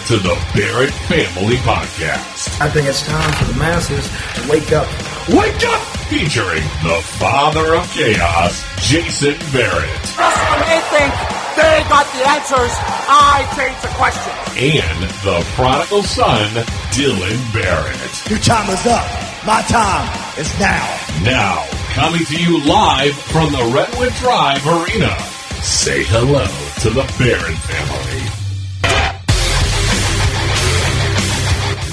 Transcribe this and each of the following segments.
to the Barrett Family Podcast. I think it's time for the masses to wake up. Wake up! Featuring the father of chaos, Jason Barrett. When they think they got the answers, I change the questions. And the Prodigal Son, Dylan Barrett. Your time is up. My time is now. Now, coming to you live from the Redwood Drive Arena. Say hello to the Barrett family.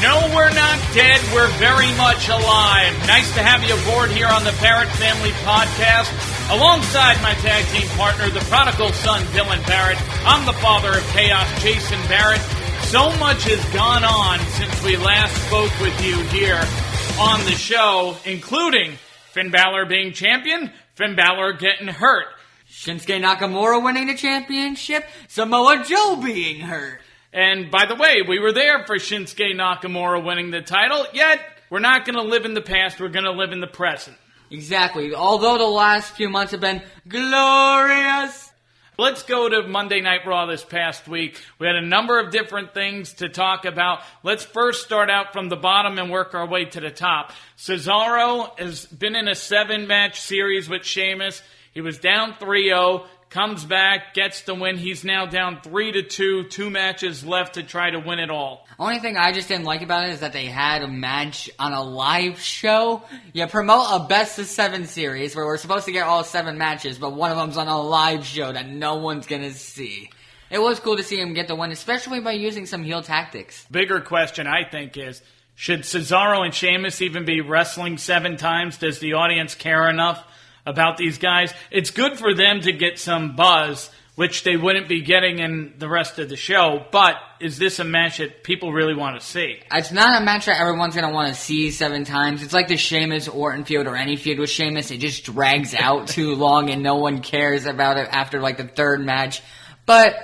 No, we're not dead. We're very much alive. Nice to have you aboard here on the Barrett Family Podcast. Alongside my tag team partner, the Prodigal Son, Dylan Barrett. I'm the father of chaos, Jason Barrett. So much has gone on since we last spoke with you here on the show, including Finn Balor being champion, Finn Balor getting hurt, Shinsuke Nakamura winning the championship, Samoa Joe being hurt. And by the way, we were there for Shinsuke Nakamura winning the title, yet we're not going to live in the past, we're going to live in the present. Exactly. Although the last few months have been glorious. Let's go to Monday Night Raw this past week. We had a number of different things to talk about. Let's first start out from the bottom and work our way to the top. Cesaro has been in a 7-match series with Sheamus. He was down 3-0. Comes back, gets the win. He's now down 3-2, 2 matches left to try to win it all. Only thing I just didn't like about it is that they had a match on a live show. You promote a best-of-7 series where we're supposed to get all 7 matches, but one of them's on a live show that no one's gonna see. It was cool to see him get the win, especially by using some heel tactics. Bigger question, I think, is should Cesaro and Sheamus even be wrestling 7 times? Does the audience care enough about these guys? It's good for them to get some buzz, which they wouldn't be getting in the rest of the show, but is this a match that people really want to see? It's not a match that everyone's going to want to see 7 times. It's like the Sheamus-Orton feud or any feud with Sheamus. It just drags out too long and no one cares about it after like the 3rd match. But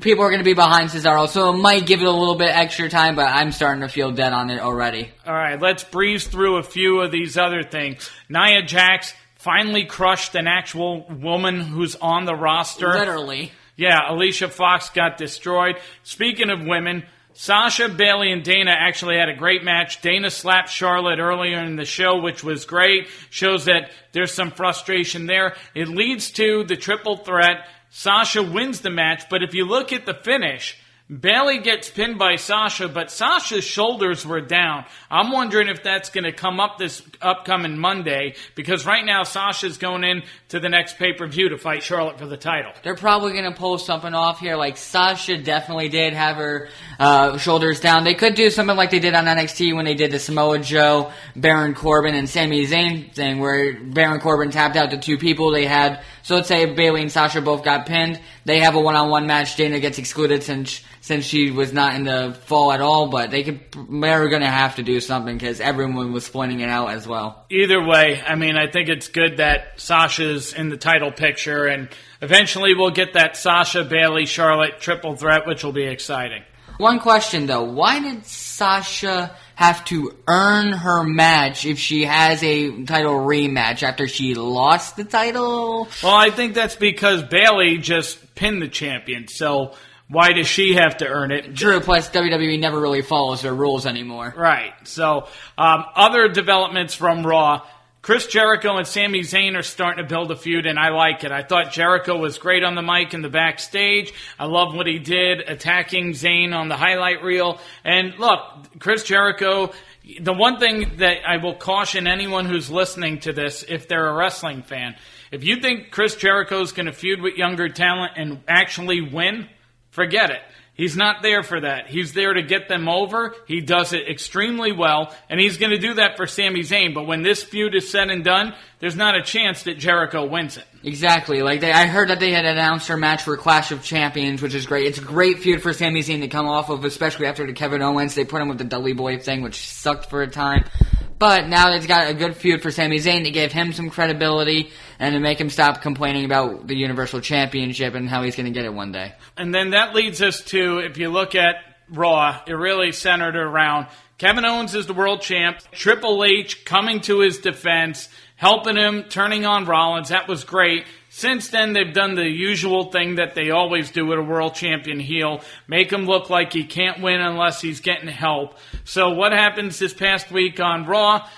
people are going to be behind Cesaro, so it might give it a little bit extra time, but I'm starting to feel dead on it already. All right, let's breeze through a few of these other things. Nia Jax finally crushed an actual woman who's on the roster. Literally. Yeah, Alicia Fox got destroyed. Speaking of women, Sasha, Bayley, and Dana actually had a great match. Dana slapped Charlotte earlier in the show, which was great. Shows that there's some frustration there. It leads to the triple threat. Sasha wins the match, but if you look at the finish, Bayley gets pinned by Sasha, but Sasha's shoulders were down. I'm wondering if that's going to come up this upcoming Monday, because right now Sasha's going in to the next pay-per-view to fight Charlotte for the title. They're probably going to pull something off here, like Sasha definitely did have her shoulders down. They could do something like they did on NXT when they did the Samoa Joe, Baron Corbin, and Sami Zayn thing, where Baron Corbin tapped out the 2 people they had. So let's say Bayley and Sasha both got pinned. They have a one-on-one match. Dana gets excluded since she was not in the fall at all, but they're going to have to do something because everyone was pointing it out as well. Either way, I mean, I think it's good that Sasha's in the title picture, and eventually we'll get that Sasha, Bayley, Charlotte triple threat, which will be exciting. One question, though. Why did Sasha have to earn her match if she has a title rematch after she lost the title? Well, I think that's because Bayley just pinned the champion, so why does she have to earn it? True, plus WWE never really follows their rules anymore. Right. So, other developments from Raw. Chris Jericho and Sami Zayn are starting to build a feud, and I like it. I thought Jericho was great on the mic and the backstage. I love what he did, attacking Zayn on the highlight reel. And look, Chris Jericho, the one thing that I will caution anyone who's listening to this, if they're a wrestling fan, if you think Chris Jericho's going to feud with younger talent and actually win, forget it. He's not there for that. He's there to get them over. He does it extremely well, and he's going to do that for Sami Zayn. But when this feud is said and done, there's not a chance that Jericho wins it. Exactly. I heard that they had announced their match for Clash of Champions, which is great. It's a great feud for Sami Zayn to come off of, especially after the Kevin Owens. They put him with the Dudley Boy thing, which sucked for a time. But now they've got a good feud for Sami Zayn to give him some credibility and to make him stop complaining about the Universal Championship and how he's going to get it one day. And then that leads us to, if you look at Raw, it really centered around Kevin Owens is the world champ, Triple H coming to his defense, helping him, turning on Rollins. That was great. Since then, they've done the usual thing that they always do with a world champion heel, make him look like he can't win unless he's getting help. So what happens this past week on Raw?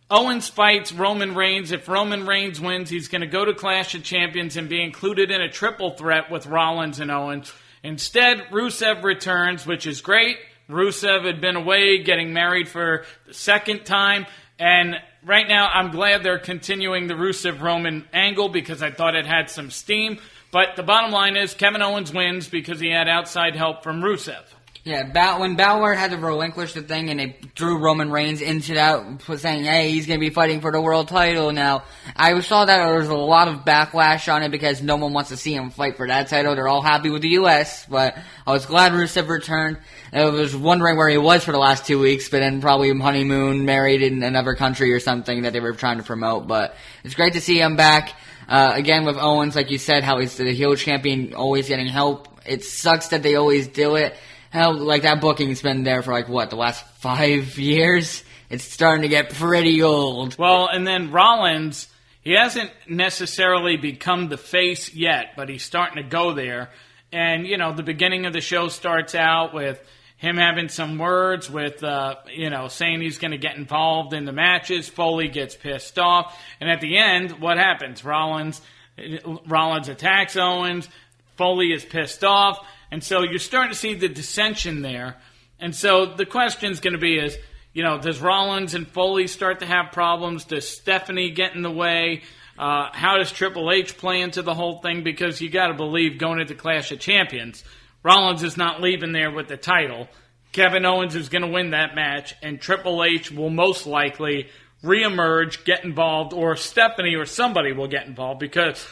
Owens fights Roman Reigns. If Roman Reigns wins, he's going to go to Clash of Champions and be included in a triple threat with Rollins and Owens. Instead, Rusev returns, which is great. Rusev had been away, getting married for the second time, and right now I'm glad they're continuing the Rusev-Roman angle because I thought it had some steam. But the bottom line is Kevin Owens wins because he had outside help from Rusev. Yeah, when Balor had to relinquish the thing and they drew Roman Reigns into that, saying, hey, he's going to be fighting for the world title now, I saw that there was a lot of backlash on it because no one wants to see him fight for that title. They're all happy with the U.S., but I was glad Rusev returned. I was wondering where he was for the last 2 weeks, but then probably honeymoon, married in another country or something that they were trying to promote. But it's great to see him back. Again, with Owens, like you said, how he's the heel champion, always getting help. It sucks that they always do it. Hell, like that booking's been there for the last 5 years? It's starting to get pretty old. Well, and then Rollins, he hasn't necessarily become the face yet, but he's starting to go there. And, the beginning of the show starts out with him having some words with, saying he's going to get involved in the matches. Foley gets pissed off. And at the end, what happens? Rollins attacks Owens. Foley is pissed off. And so you're starting to see the dissension there. And so the question is going to be is, does Rollins and Foley start to have problems? Does Stephanie get in the way? How does Triple H play into the whole thing? Because you got to believe going into Clash of Champions, Rollins is not leaving there with the title. Kevin Owens is going to win that match, and Triple H will most likely reemerge, get involved, or Stephanie or somebody will get involved because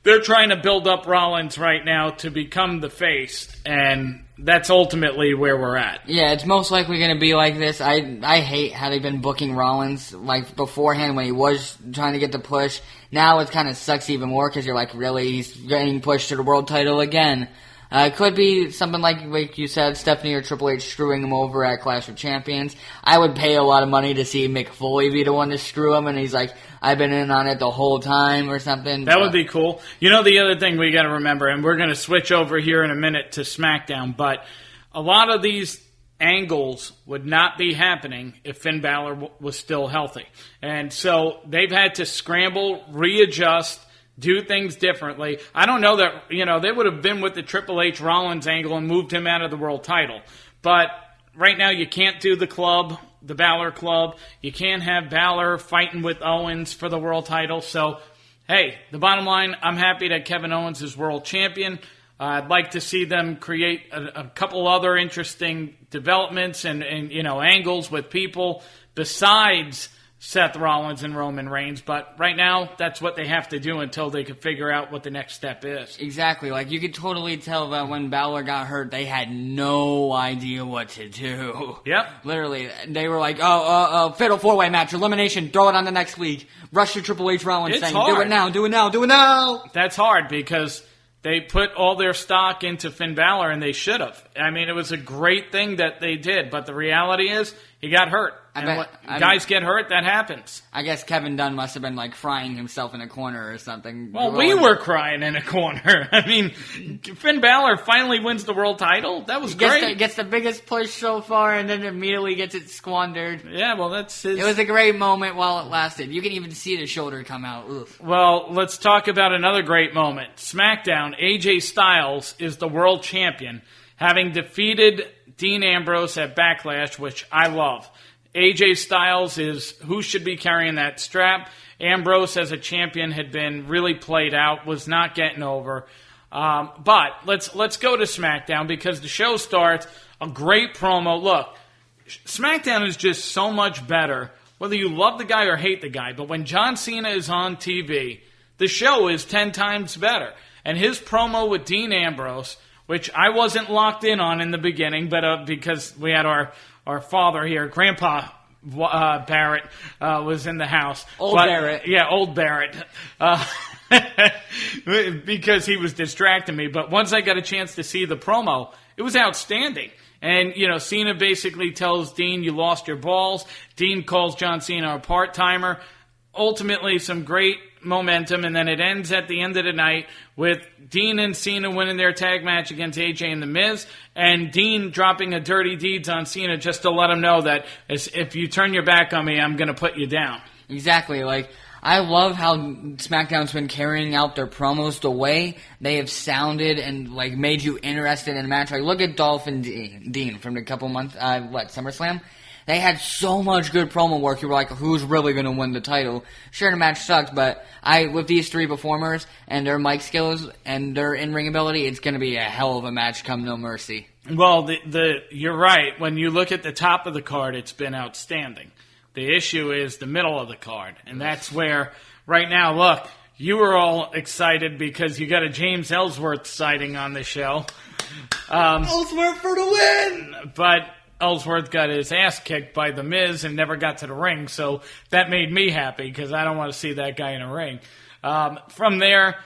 they're trying to build up Rollins right now to become the face, and that's ultimately where we're at. Yeah, it's most likely going to be like this. I hate how they've been booking Rollins beforehand when he was trying to get the push. Now it kind of sucks even more because you're really, he's getting pushed to the world title again. It could be something like you said, Stephanie or Triple H screwing him over at Clash of Champions. I would pay a lot of money to see Mick Foley be the one to screw him, and he's like, I've been in on it the whole time or something. That would be cool. The other thing we got to remember, and we're going to switch over here in a minute to SmackDown, but a lot of these angles would not be happening if Finn Balor was still healthy. And so they've had to scramble, readjust, do things differently. I don't know that, they would have been with the Triple H Rollins angle and moved him out of the world title. But right now you can't do the club, the Balor Club. You can't have Balor fighting with Owens for the world title. So, hey, the bottom line, I'm happy that Kevin Owens is world champion. I'd like to see them create a couple other interesting developments and angles with people besides Seth Rollins and Roman Reigns, but right now, that's what they have to do until they can figure out what the next step is. Exactly. You could totally tell that when Balor got hurt, they had no idea what to do. Yep. Literally. They were like, fatal four-way match, elimination, throw it on the next week. Rush to Triple H Rollins saying, hard. do it now, do it now, do it now! That's hard because they put all their stock into Finn Balor, and they should have. I mean, it was a great thing that they did, but the reality is he got hurt. Guys get hurt, that happens. I guess Kevin Dunn must have been crying himself in a corner or something. Well, we were crying in a corner. I mean, Finn Balor finally wins the world title. That was great. Gets the biggest push so far and then immediately gets it squandered. Yeah, well, that's his... It was a great moment while it lasted. You can even see the shoulder come out. Oof. Well, let's talk about another great moment. SmackDown, AJ Styles is the world champion, having defeated Dean Ambrose at Backlash, which I love. AJ Styles is who should be carrying that strap. Ambrose as a champion had been really played out, was not getting over. But let's go to SmackDown because the show starts, a great promo. Look, SmackDown is just so much better, whether you love the guy or hate the guy. But when John Cena is on TV, the show is 10 times better. And his promo with Dean Ambrose, which I wasn't locked in on in the beginning, but because we had our father here, Grandpa Barrett, was in the house. Barrett. Yeah, old Barrett. Because he was distracting me. But once I got a chance to see the promo, it was outstanding. And, Cena basically tells Dean, you lost your balls. Dean calls John Cena a part-timer. Ultimately, some great momentum, and then it ends at the end of the night with Dean and Cena winning their tag match against AJ and The Miz, and Dean dropping a dirty deeds on Cena just to let him know that if you turn your back on me, I'm going to put you down. Exactly. Like, I love how SmackDown's been carrying out their promos, the way they have sounded and, like, made you interested in a match. Like, look at Dolph and Dean from a couple months, SummerSlam? They had so much good promo work. You were like, who's really going to win the title? Sure, the match sucked, but with these three performers and their mic skills and their in-ring ability, it's going to be a hell of a match come No Mercy. Well, you're right. When you look at the top of the card, it's been outstanding. The issue is the middle of the card, and that's where, right now, look, you were all excited because you got a James Ellsworth sighting on the show. Ellsworth for the win! But Ellsworth got his ass kicked by The Miz and never got to the ring, so that made me happy because I don't want to see that guy in a ring. From there,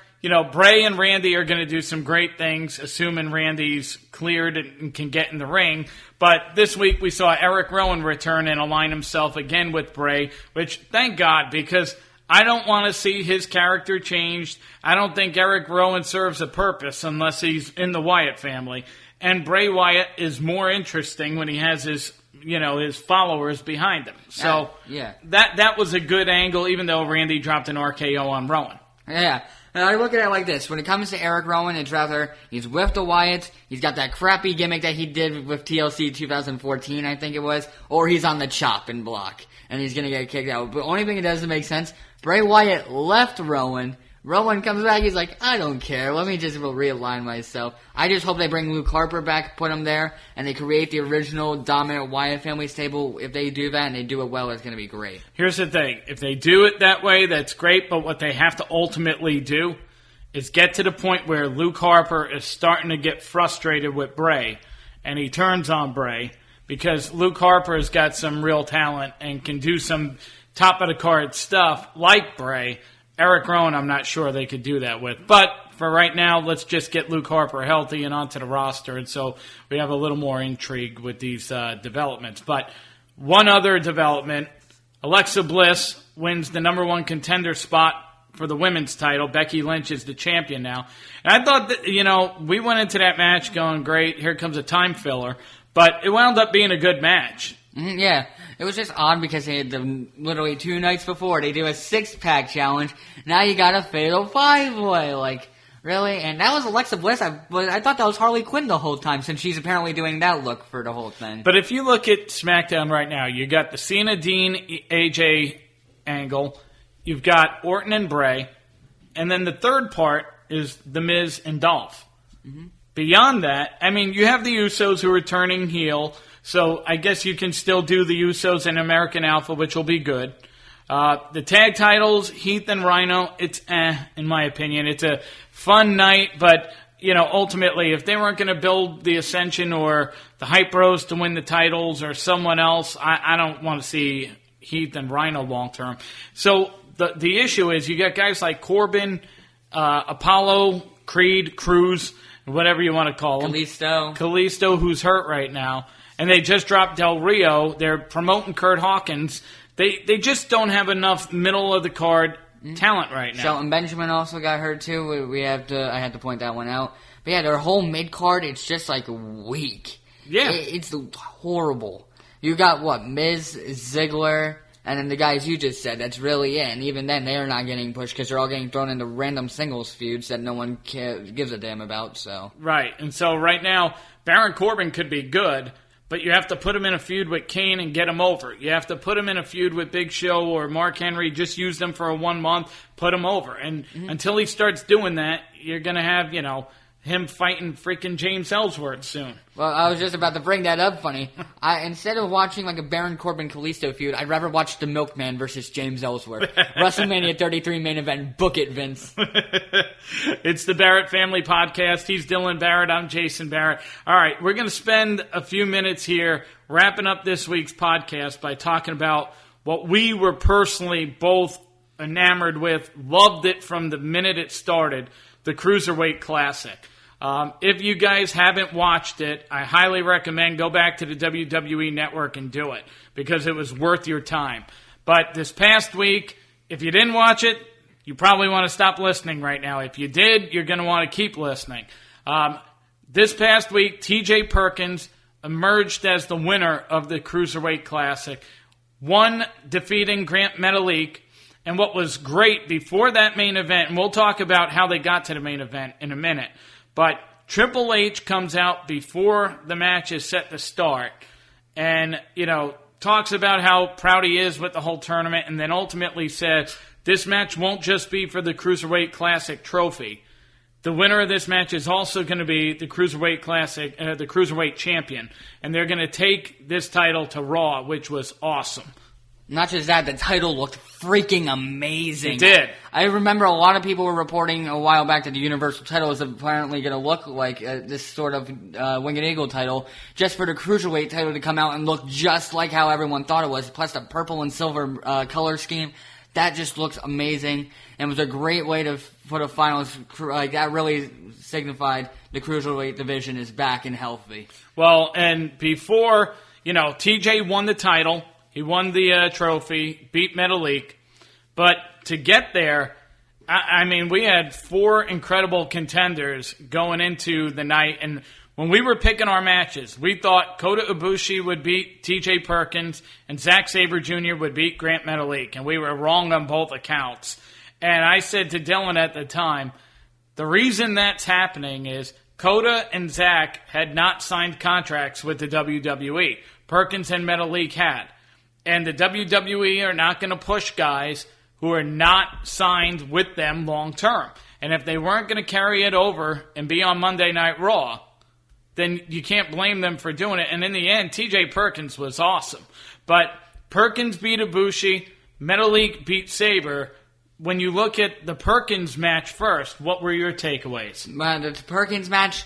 Bray and Randy are going to do some great things, assuming Randy's cleared and can get in the ring. But this week we saw Eric Rowan return and align himself again with Bray, which, thank God, because I don't want to see his character changed. I don't think Eric Rowan serves a purpose unless he's in the Wyatt family. And Bray Wyatt is more interesting when he has his followers behind him. So that was a good angle, even though Randy dropped an RKO on Rowan. Yeah. And I look at it like this. When it comes to Eric Rowan, it's rather he's with the Wyatts, he's got that crappy gimmick that he did with TLC 2014, I think it was, or he's on the chopping block, and he's going to get kicked out. But the only thing that doesn't make sense, Bray Wyatt left Rowan. Rowan comes back, he's like, I don't care, let me just realign myself. I just hope they bring Luke Harper back, put him there, and they create the original dominant Wyatt family stable. If they do that and they do it well, it's going to be great. Here's the thing. If they do it that way, that's great, but what they have to ultimately do is get to the point where Luke Harper is starting to get frustrated with Bray, and he turns on Bray, because Luke Harper has got some real talent and can do some top-of-the-card stuff like Bray. Eric Rowan, I'm not sure they could do that with. But for right now, let's just get Luke Harper healthy and onto the roster. And so we have a little more intrigue with these developments. But one other development, Alexa Bliss wins the number one contender spot for the women's title. Becky Lynch is the champion now. And I thought that, we went into that match going, great, here comes a time filler. But it wound up being a good match. Yeah. It was just odd because they had literally 2 nights before. They do a 6-pack challenge. Now you got a fatal 5-way. Like, really? And that was Alexa Bliss. I thought that was Harley Quinn the whole time since she's apparently doing that look for the whole thing. But if you look at SmackDown right now, you got the Cena, Dean, AJ angle. You've got Orton and Bray. And then the third part is The Miz and Dolph. Mm-hmm. Beyond that, you have the Usos who are turning heel. So I guess you can still do the Usos and American Alpha, which will be good. The tag titles, Heath and Rhino, it's in my opinion. It's a fun night, but, ultimately, if they weren't going to build the Ascension or the Hype Bros to win the titles or someone else, I don't want to see Heath and Rhino long term. So the issue is you got guys like Corbin, Apollo, Creed, Cruz, whatever you want to call him. Kalisto, who's hurt right now. And they just dropped Del Rio. They're promoting Kurt Hawkins. They just don't have enough middle-of-the-card talent right now. Shelton Benjamin also got hurt, too. I had to point that one out. But yeah, their whole mid-card, it's just, weak. Yeah. It's horrible. You got, Miz, Ziggler, and then the guys you just said. That's really it. And even then, they are not getting pushed because they're all getting thrown into random singles feuds that no one gives a damn about, so. Right. And so right now, Baron Corbin could be good, but you have to put him in a feud with Kane and get him over. You have to put him in a feud with Big Show or Mark Henry. Just use them for 1 month, put him over. And until he starts doing that, you're going to have, him fighting freaking James Ellsworth soon. Well, I was just about to bring that up, funny. Instead of watching a Baron Corbin-Kalisto feud, I'd rather watch The Milkman versus James Ellsworth. WrestleMania 33 main event. Book it, Vince. It's the Barrett Family Podcast. He's Dylan Barrett. I'm Jason Barrett. All right, we're going to spend a few minutes here wrapping up this week's podcast by talking about what we were personally both enamored with, loved it from the minute it started, the Cruiserweight Classic. If you guys haven't watched it, I highly recommend go back to the WWE Network and do it because it was worth your time. But this past week, if you didn't watch it, you probably want to stop listening right now. If you did, you're going to want to keep listening. This past week, T.J. Perkins emerged as the winner of the Cruiserweight Classic, won defeating Grant Metalik. And what was great before that main event, and we'll talk about how they got to the main event in a minute, but Triple H comes out before the match is set to start and, talks about how proud he is with the whole tournament, and then ultimately said, this match won't just be for the Cruiserweight Classic trophy. The winner of this match is also going to be the Cruiserweight Classic, the Cruiserweight Champion, and they're going to take this title to Raw, which was awesome. Not just that, the title looked freaking amazing. It did. I remember a lot of people were reporting a while back that the Universal title is apparently going to look like this sort of Winged Eagle title, just for the Cruiserweight title to come out and look just like how everyone thought it was, plus the purple and silver color scheme. That just looks amazing, and was a great way to put a finals. That really signified the Cruiserweight division is back and healthy. Well, and before, TJ won the title. He won the trophy, beat Metalik. But to get there, we had 4 incredible contenders going into the night. And when we were picking our matches, we thought Kota Ibushi would beat T.J. Perkins and Zack Sabre Jr. would beat Grant Metalik. And we were wrong on both accounts. And I said to Dylan at the time, the reason that's happening is Kota and Zack had not signed contracts with the WWE. Perkins and Metalik had. And the WWE are not going to push guys who are not signed with them long term. And if they weren't going to carry it over and be on Monday Night Raw, then you can't blame them for doing it. And in the end, TJ Perkins was awesome. But Perkins beat Ibushi, Metalik beat Sabre. When you look at the Perkins match first, what were your takeaways? The Perkins match,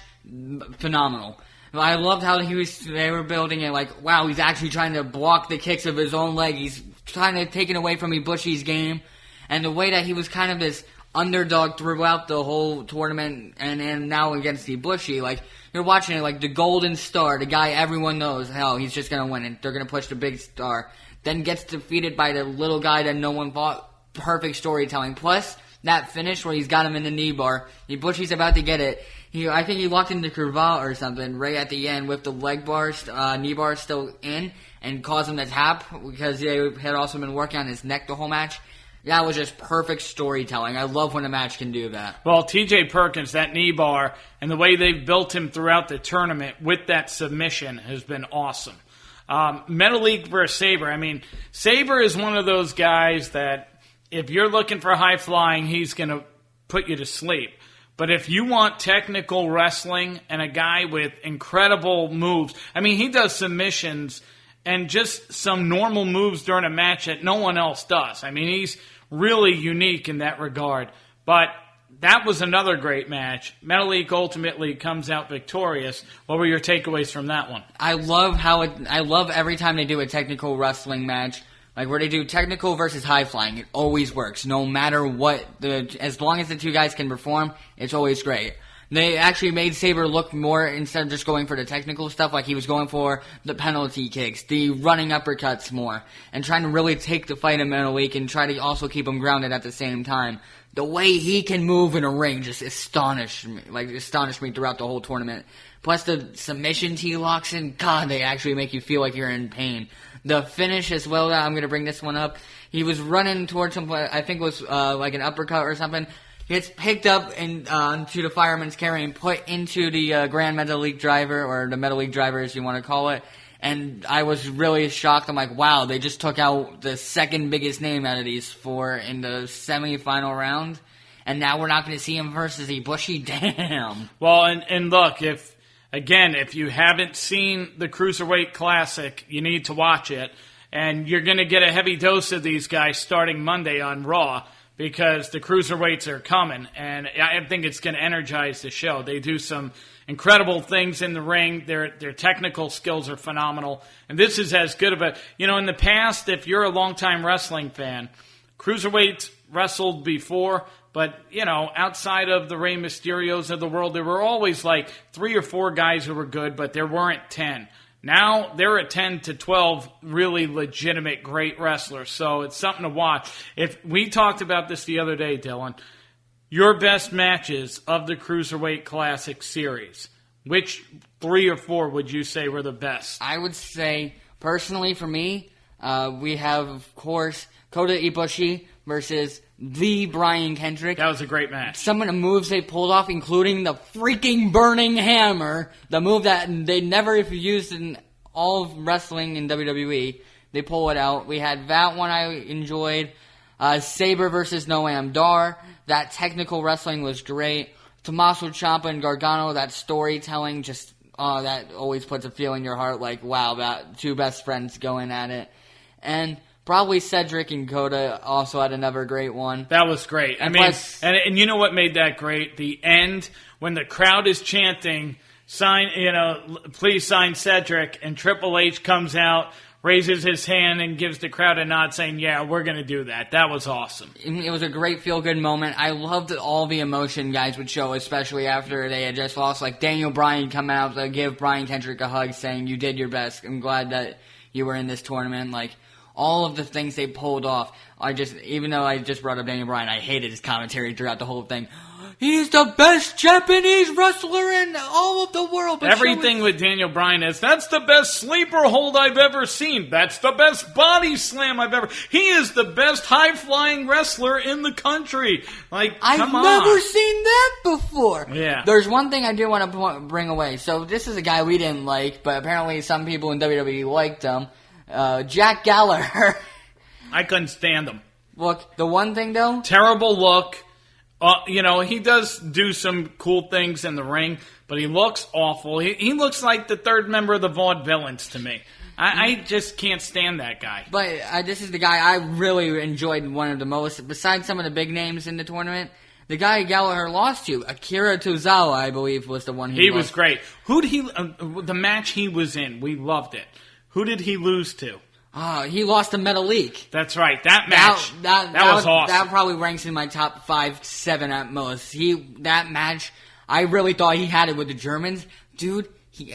phenomenal. I loved how they were building it like, wow, he's actually trying to block the kicks of his own leg. He's trying to take it away from Ibushi's game. And the way that he was kind of this underdog throughout the whole tournament and now against Ibushi, like, you're watching it like the golden star, the guy everyone knows, hell, he's just going to win and they're going to push the big star. Then gets defeated by the little guy that no one thought. Perfect storytelling. Plus, that finish where he's got him in the knee bar. Ibushi's about to get it. I think he locked into Curva or something right at the end with the leg bars, knee bar still in, and caused him to tap because they had also been working on his neck the whole match. That was just perfect storytelling. I love when a match can do that. Well, T.J. Perkins, that knee bar, and the way they've built him throughout the tournament with that submission has been awesome. Metalik versus Sabre. Sabre is one of those guys that if you're looking for high flying, he's going to put you to sleep. But if you want technical wrestling and a guy with incredible moves, he does submissions and just some normal moves during a match that no one else does. He's really unique in that regard. But that was another great match. Metalik ultimately comes out victorious. What were your takeaways from that one? I love every time they do a technical wrestling match. Like where they do technical versus high flying, it always works. No matter what, as long as the two guys can perform, it's always great. They actually made Sabre look more, instead of just going for the technical stuff, like he was going for the penalty kicks, the running uppercuts more, and trying to really take the fight in Metalik and try to also keep him grounded at the same time. The way he can move in a ring just astonished me throughout the whole tournament. Plus the submission T-locks, and God, they actually make you feel like you're in pain. The finish as well, I'm going to bring this one up. He was running towards him, I think it was like an uppercut or something. He gets picked up onto the fireman's carry and put into the Grand Metalik driver, or the Metalik driver as you want to call it. And I was really shocked. I'm like, wow, they just took out the second biggest name out of these 4 in the semi-final round. And now we're not going to see him versus Ibushi? Damn. Well, and look, if you haven't seen the Cruiserweight Classic, you need to watch it. And you're going to get a heavy dose of these guys starting Monday on Raw because the Cruiserweights are coming. And I think it's going to energize the show. They do some incredible things in the ring. Their technical skills are phenomenal. And this is as good of a... in the past, if you're a longtime wrestling fan, Cruiserweights wrestled before... But, outside of the Rey Mysterios of the world, there were always like 3 or 4 guys who were good, but there weren't 10. Now they're at 10 to 12 really legitimate great wrestlers, so it's something to watch. If we talked about this the other day, Dylan, your best matches of the Cruiserweight Classic series, which 3 or 4 would you say were the best? I would say, personally for me, we have, of course, Kota Ibushi versus the Brian Kendrick. That was a great match. Some of the moves they pulled off, including the freaking Burning Hammer, the move that they never used in all of wrestling in WWE. They pull it out. We had that one I enjoyed. Sabre versus Noam Dar. That technical wrestling was great. Tommaso Ciampa and Gargano, that storytelling just, that always puts a feel in your heart like, wow, that 2 best friends going at it. And probably Cedric and Kota also had another great one. That was great. And plus, and you know what made that great? The end, when the crowd is chanting, please sign Cedric, and Triple H comes out, raises his hand, and gives the crowd a nod saying, yeah, we're going to do that. That was awesome. It was a great feel-good moment. I loved all the emotion guys would show, especially after they had just lost. Like Daniel Bryan coming out to give Brian Kendrick a hug saying, you did your best. I'm glad that you were in this tournament. Like, all of the things they pulled off. Even though I just brought up Daniel Bryan, I hated his commentary throughout the whole thing. He's the best Japanese wrestler in all of the world. But everything with Daniel Bryan is, that's the best sleeper hold I've ever seen. That's the best body slam I've ever... He is the best high-flying wrestler in the country. Like, come on. I've never seen that before. Yeah. There's one thing I do want to bring away. So this is a guy we didn't like, but apparently some people in WWE liked him. Jack Gallagher. I couldn't stand him. Look, the one thing though... Terrible look. He does do some cool things in the ring, but he looks awful. He looks like the third member of the Vaudevillains to me. I just can't stand that guy. But this is the guy I really enjoyed one of the most. Besides some of the big names in the tournament, the guy Gallagher lost to, Akira Tozawa, I believe, was the one he was great. Who did he... the match he was in, we loved it. Who did he lose to? He lost to Metalik. That's right. That match, that was awesome. That probably ranks in my top 5, 7 at most. That match, I really thought he had it with the Germans. Dude,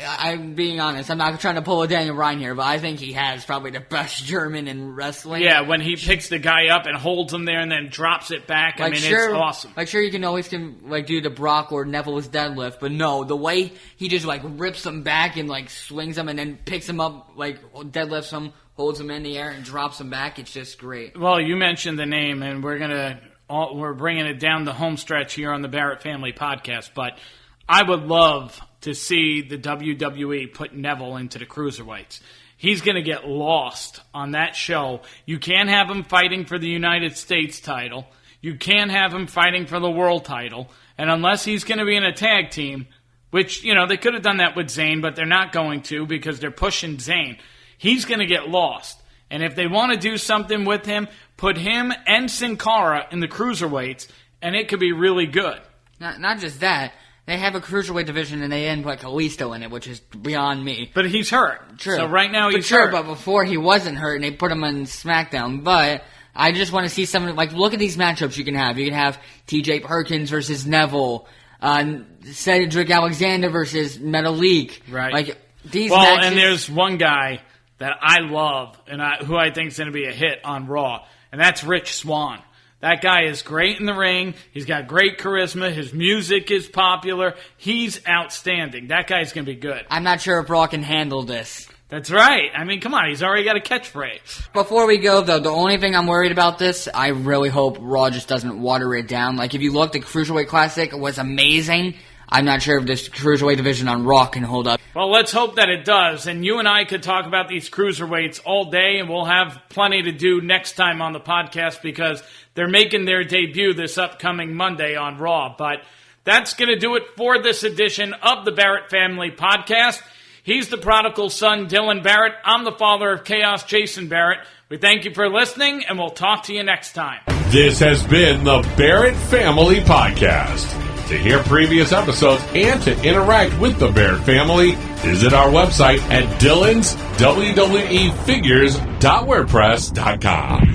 I'm being honest. I'm not trying to pull a Daniel Bryan here, but I think he has probably the best German in wrestling. Yeah, when he picks the guy up and holds him there and then drops it back. It's awesome. Like, sure, you can always do the Brock or Neville's deadlift, but no, the way he just, rips him back and, swings him and then picks him up, deadlifts him, holds him in the air and drops him back. It's just great. Well, you mentioned the name, and we're bringing it down the home stretch here on the Barrett Family Podcast. But I would love to see the WWE put Neville into the Cruiserweights. He's going to get lost on that show. You can't have him fighting for the United States title. You can't have him fighting for the world title. And unless he's going to be in a tag team, which, they could have done that with Zayn, but they're not going to because they're pushing Zayn. He's going to get lost. And if they want to do something with him, put him and Sin Cara in the Cruiserweights, and it could be really good. Not just that. They have a Cruiserweight division, and they end Kalisto in it, which is beyond me. But he's hurt. True. So right now he's hurt. But before he wasn't hurt, and they put him on SmackDown. But I just want to see something, look at these matchups you can have. You can have TJ Perkins versus Neville. Cedric Alexander versus Metalik. Right. These matches... and there's one guy that I love and who I think is going to be a hit on Raw, and that's Rich Swann. That guy is great in the ring. He's got great charisma. His music is popular. He's outstanding. That guy's going to be good. I'm not sure if Raw can handle this. That's right. Come on. He's already got a catchphrase. Before we go, though, the only thing I'm worried about this, I really hope Raw just doesn't water it down. If you look, the Cruiserweight Classic was amazing. I'm not sure if this Cruiserweight division on Raw can hold up. Well, let's hope that it does. And you and I could talk about these Cruiserweights all day, and we'll have plenty to do next time on the podcast because they're making their debut this upcoming Monday on Raw. But that's going to do it for this edition of the Barrett Family Podcast. He's the prodigal son, Dylan Barrett. I'm the father of chaos, Jason Barrett. We thank you for listening, and we'll talk to you next time. This has been the Barrett Family Podcast. To hear previous episodes and to interact with the Barrett family, visit our website at dylanswwefigures.wordpress.com.